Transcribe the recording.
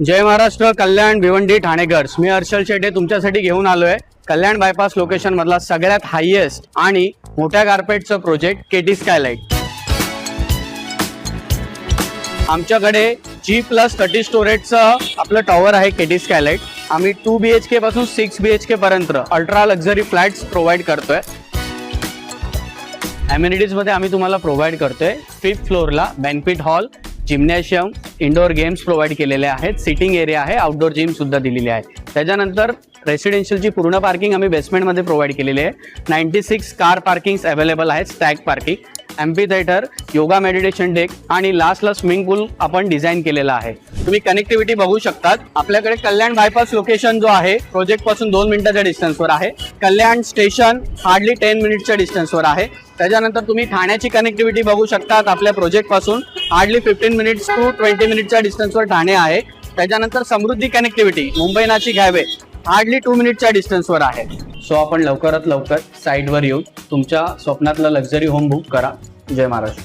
जय महाराष्ट्र, कल्याण, भिवंडी, ठाणेघर्स. मी हर्षल शेटे तुमच्यासाठी घेऊन आलोय कल्याण बायपास लोकेशन मधला सगळ्यात हायेस्ट आणि मोठ्या गारपेटचं प्रोजेक्ट केटी स्कायलाइट. आमच्याकडे G+30 स्टोरेजचं आपलं टॉवर आहे केटी स्कायलाइट. आम्ही 2 BHK पासून 6 BHK पर्यंत अल्ट्रा लक्झरी फ्लॅट्स प्रोव्हाइड करतोय. अम्युनिटीज मध्ये आम्ही तुम्हाला प्रोव्हाइड करतोय 5th फ्लोअरला banquet hall, gymnasium, indoor games provide केलेले आहेत, सिटिंग एरिया आहे, आउटडोर जिम सुद्धा दिलेली आहे. त्याच्यानंतर रेसिडेन्शियलची पूर्ण पार्किंग आम्ही बेसमेंटमध्ये प्रोव्हाइड केलेली आहे. 96 कार पार्किंग्स अवेलेबल आहेत, Stag parking, amphi theatre, yoga meditation deck आणि लास्टला स्विमिंग पूल आपण डिझाईन केलेला आहे. तुम्ही कनेक्टिव्हिटी बघू शकतात. आपल्याकडे कल्याण बायपास लोकेशन जो आहे प्रोजेक्ट पासून 2 मिनिटाच्या डिस्टन्सवर आहे. कल्याण स्टेशन हार्डली 10 मिनिट्सच्या डिस्टन्सवर आहे. त्याच्यानंतर तुम्ही ठाण्याची कनेक्टिव्हिटी बघू शकतात. आपल्या प्रोजेक्ट पासून हार्डली 15 मिनिट्स टू 20 मिनिटच्या डिस्टन्सवर ठाणे आहे. त्याच्यानंतर Samruddhi connectivity Mumbai Nashik highway hardly 2 मिनिटच्या डिस्टन्सवर आहे. सो आपण लवकरात लवकर साईटवर येऊन तुमच्या स्वप्नातलं लक्झरी होम बुक करा. जय महाराष्ट्र.